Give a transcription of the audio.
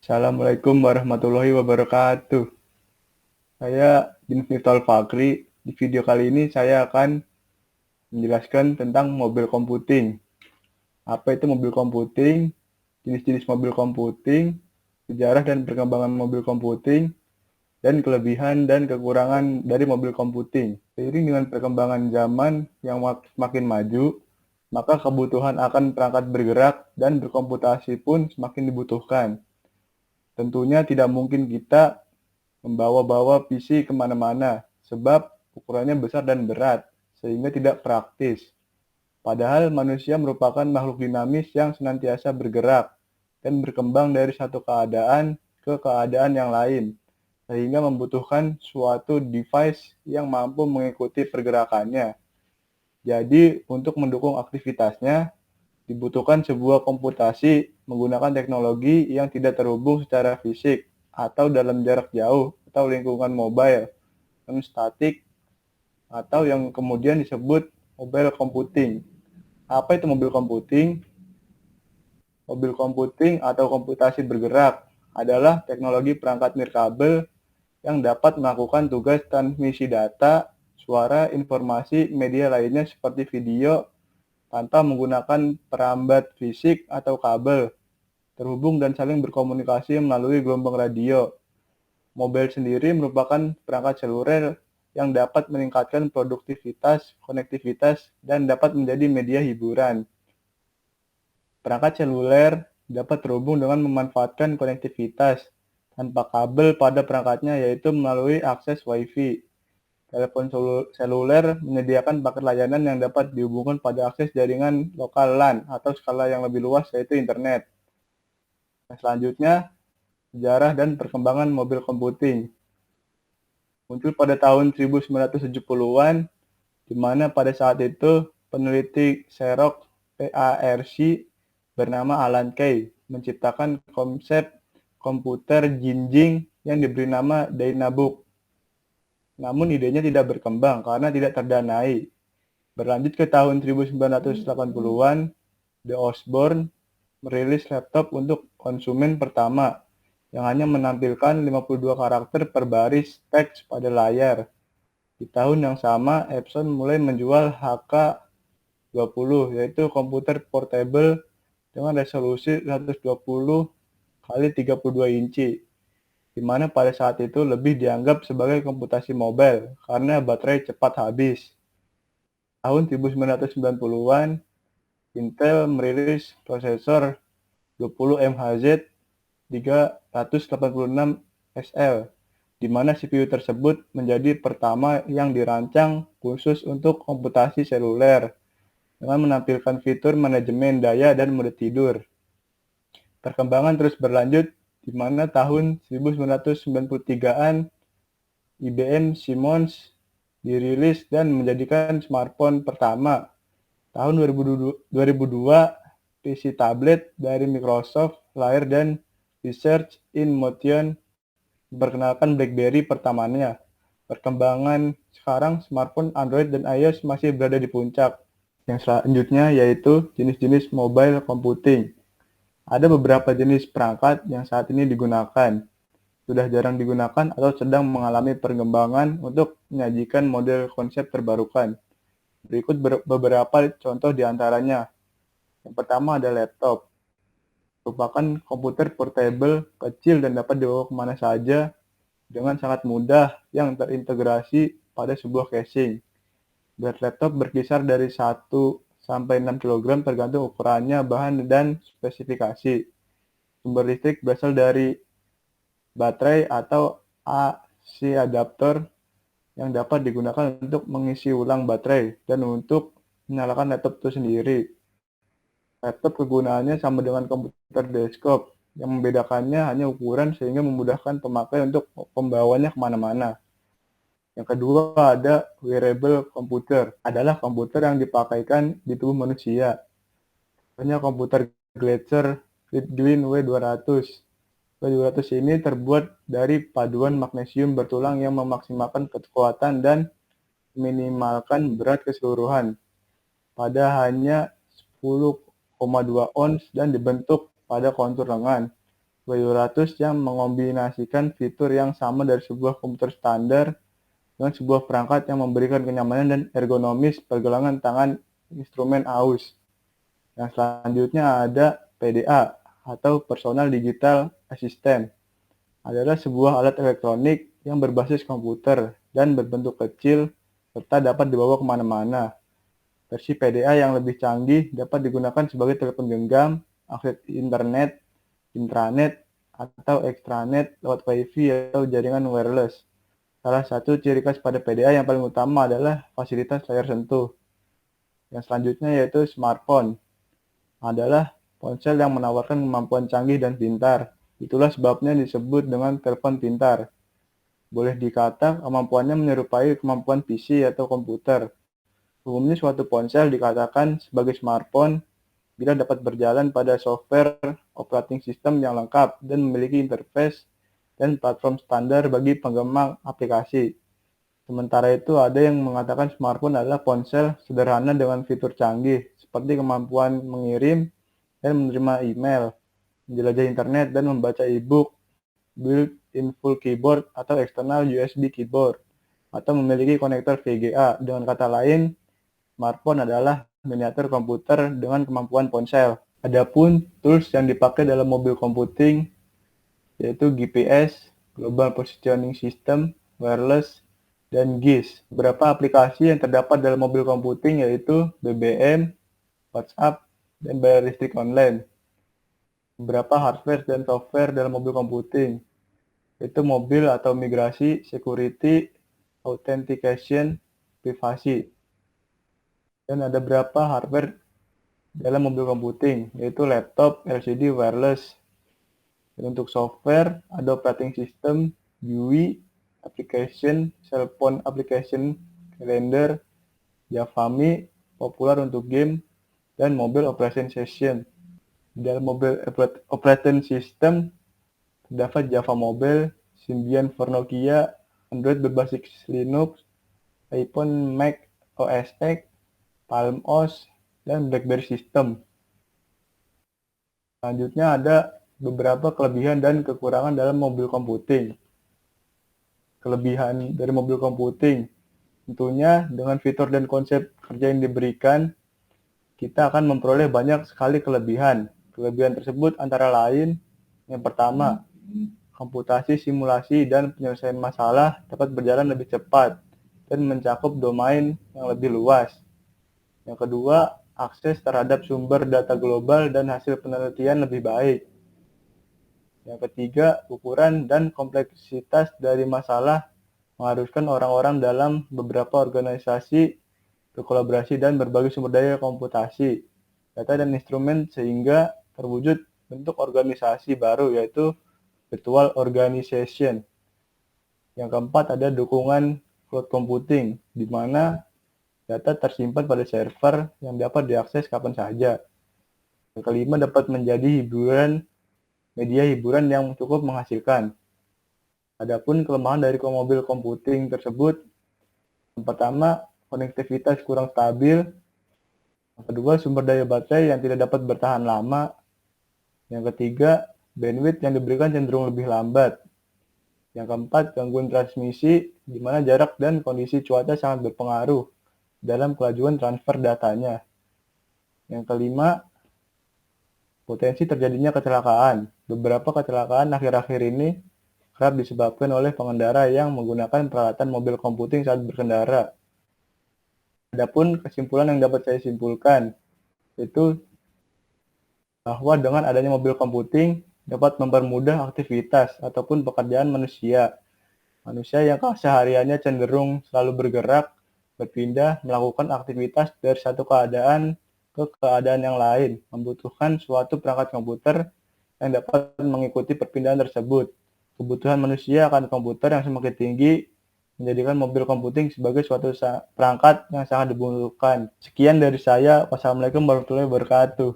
Assalamualaikum warahmatullahi wabarakatuh. Saya Miftahul Fakri. Di video kali ini saya akan menjelaskan tentang mobil computing. Apa itu mobil computing, jenis-jenis mobil computing, sejarah dan perkembangan mobil computing, dan kelebihan dan kekurangan dari mobil computing. Seiring dengan perkembangan zaman yang semakin maju, maka kebutuhan akan perangkat bergerak dan berkomputasi pun semakin dibutuhkan. Tentunya tidak mungkin kita membawa-bawa PC kemana-mana, sebab ukurannya besar dan berat, sehingga tidak praktis. Padahal manusia merupakan makhluk dinamis yang senantiasa bergerak dan berkembang dari satu keadaan ke keadaan yang lain, sehingga membutuhkan suatu device yang mampu mengikuti pergerakannya. Jadi, untuk mendukung aktivitasnya, dibutuhkan sebuah komputasi menggunakan teknologi yang tidak terhubung secara fisik atau dalam jarak jauh atau lingkungan mobile, non-statik, atau yang kemudian disebut mobile computing. Apa itu mobil computing? Mobil computing atau komputasi bergerak adalah teknologi perangkat nirkabel yang dapat melakukan tugas transmisi data, suara, informasi, media lainnya seperti video tanpa menggunakan perambat fisik atau kabel, terhubung dan saling berkomunikasi melalui gelombang radio. Mobile sendiri merupakan perangkat seluler yang dapat meningkatkan produktivitas, konektivitas, dan dapat menjadi media hiburan. Perangkat seluler dapat terhubung dengan memanfaatkan konektivitas tanpa kabel pada perangkatnya, yaitu melalui akses Wi-Fi. Telepon seluler menyediakan paket layanan yang dapat dihubungkan pada akses jaringan lokal LAN atau skala yang lebih luas, yaitu internet. Selanjutnya, sejarah dan perkembangan mobil computing. Muncul pada tahun 1970-an, di mana pada saat itu peneliti Xerox PARC bernama Alan Kay menciptakan konsep komputer jinjing yang diberi nama Dynabook. Namun idenya tidak berkembang karena tidak terdanai. Berlanjut ke tahun 1980-an, The Osborne merilis laptop untuk konsumen pertama yang hanya menampilkan 52 karakter per baris teks pada layar. Di tahun yang sama, Epson mulai menjual HK20, yaitu komputer portable dengan resolusi 120 kali 32 inci, di mana pada saat itu lebih dianggap sebagai komputasi mobile karena baterai cepat habis. Tahun 1990-an, Intel merilis prosesor 20 MHz 386 SL, di mana CPU tersebut menjadi pertama yang dirancang khusus untuk komputasi seluler, dengan menampilkan fitur manajemen daya dan mode tidur. Perkembangan terus berlanjut, di mana tahun 1993-an IBM Simmons dirilis dan menjadikan smartphone pertama. Tahun 2002, PC tablet dari Microsoft lahir dan Research in Motion memperkenalkan BlackBerry pertamanya. Perkembangan sekarang smartphone Android dan iOS masih berada di puncak. Yang selanjutnya yaitu jenis-jenis mobile computing. Ada beberapa jenis perangkat yang saat ini digunakan, sudah jarang digunakan atau sedang mengalami perkembangan untuk menyajikan model konsep terbarukan. Berikut beberapa contoh di antaranya. Yang pertama ada laptop. Merupakan komputer portable kecil dan dapat dibawa kemana saja dengan sangat mudah yang terintegrasi pada sebuah casing. Berat laptop berkisar dari 1 sampai 6 kg tergantung ukurannya, bahan, dan spesifikasi. Sumber listrik berasal dari baterai atau AC adapter yang dapat digunakan untuk mengisi ulang baterai dan untuk menyalakan laptop itu sendiri. Laptop kegunaannya sama dengan komputer desktop, yang membedakannya hanya ukuran sehingga memudahkan pemakai untuk membawanya kemana-mana. Yang kedua ada wearable computer, adalah komputer yang dipakaikan di tubuh manusia. Contohnya komputer Glacier Leadwin W200. W200 ini terbuat dari paduan magnesium bertulang yang memaksimalkan kekuatan dan meminimalkan berat keseluruhan pada hanya 10,2 ons dan dibentuk pada kontur lengan. W200 yang mengombinasikan fitur yang sama dari sebuah komputer standar dengan sebuah perangkat yang memberikan kenyamanan dan ergonomis pergelangan tangan instrumen aus. Yang selanjutnya ada PDA atau Personal Digital Assistant. Adalah sebuah alat elektronik yang berbasis komputer dan berbentuk kecil serta dapat dibawa kemana-mana. Versi PDA yang lebih canggih dapat digunakan sebagai telepon genggam, akses internet, intranet, atau extranet lewat Wi-Fi atau jaringan wireless. Salah satu ciri khas pada PDA yang paling utama adalah fasilitas layar sentuh. Yang selanjutnya yaitu smartphone. Adalah ponsel yang menawarkan kemampuan canggih dan pintar. Itulah sebabnya disebut dengan telepon pintar. Boleh dikata kemampuannya menyerupai kemampuan PC atau komputer. Umumnya suatu ponsel dikatakan sebagai smartphone bila dapat berjalan pada software operating system yang lengkap dan memiliki interface dan platform standar bagi pengembang aplikasi. Sementara itu, ada yang mengatakan smartphone adalah ponsel sederhana dengan fitur canggih, seperti kemampuan mengirim dan menerima email, menjelajah internet, dan membaca e-book, built-in full keyboard atau external USB keyboard, atau memiliki konektor VGA. Dengan kata lain, smartphone adalah miniatur komputer dengan kemampuan ponsel. Adapun tools yang dipakai dalam mobil computing yaitu GPS, Global Positioning System, wireless, dan GIS. Beberapa aplikasi yang terdapat dalam mobil computing yaitu BBM, WhatsApp, dan bayar listrik online. Beberapa hardware dan software dalam mobil computing yaitu mobil atau migrasi, security, authentication, privasi. Dan ada beberapa hardware dalam mobil computing yaitu laptop, LCD, wireless. Dan untuk software, ada operating system, GUI, application, cell phone application, calendar, Javami, populer untuk game, dan mobile operation system. Dalam mobile operating system, terdapat Java Mobile, Symbian for Nokia, Android berbasis Linux, iPhone, Mac OS X, Palm OS, dan BlackBerry System. Selanjutnya ada beberapa kelebihan dan kekurangan dalam mobil computing. Kelebihan dari mobil computing, tentunya dengan fitur dan konsep kerja yang diberikan, kita akan memperoleh banyak sekali kelebihan. Kelebihan tersebut antara lain, yang pertama, komputasi, simulasi, dan penyelesaian masalah dapat berjalan lebih cepat dan mencakup domain yang lebih luas. Yang kedua, akses terhadap sumber data global dan hasil penelitian lebih baik. Yang ketiga, ukuran dan kompleksitas dari masalah mengharuskan orang-orang dalam beberapa organisasi berkolaborasi dan berbagi sumber daya komputasi, data dan instrumen sehingga terwujud bentuk organisasi baru yaitu virtual organization. Yang keempat ada dukungan cloud computing, di mana data tersimpan pada server yang dapat diakses kapan saja. Yang kelima dapat menjadi media hiburan yang cukup menghasilkan. Adapun kelemahan dari mobil computing tersebut, yang pertama, konektivitas kurang stabil. Yang kedua, sumber daya baterai yang tidak dapat bertahan lama. Yang ketiga, bandwidth yang diberikan cenderung lebih lambat. Yang keempat, gangguan transmisi, di mana jarak dan kondisi cuaca sangat berpengaruh dalam kelajuan transfer datanya. Yang kelima, potensi terjadinya kecelakaan. Beberapa kecelakaan akhir-akhir ini kerap disebabkan oleh pengendara yang menggunakan peralatan mobil computing saat berkendara. Adapun kesimpulan yang dapat saya simpulkan, itu bahwa dengan adanya mobil computing dapat mempermudah aktivitas ataupun pekerjaan manusia. Manusia yang kesehariannya cenderung selalu bergerak, berpindah, melakukan aktivitas dari satu keadaan ke keadaan yang lain, membutuhkan suatu perangkat komputer yang dapat mengikuti perpindahan tersebut. Kebutuhan manusia akan komputer yang semakin tinggi menjadikan mobil computing sebagai suatu perangkat yang sangat dibutuhkan. Sekian dari saya. Wassalamualaikum warahmatullahi wabarakatuh.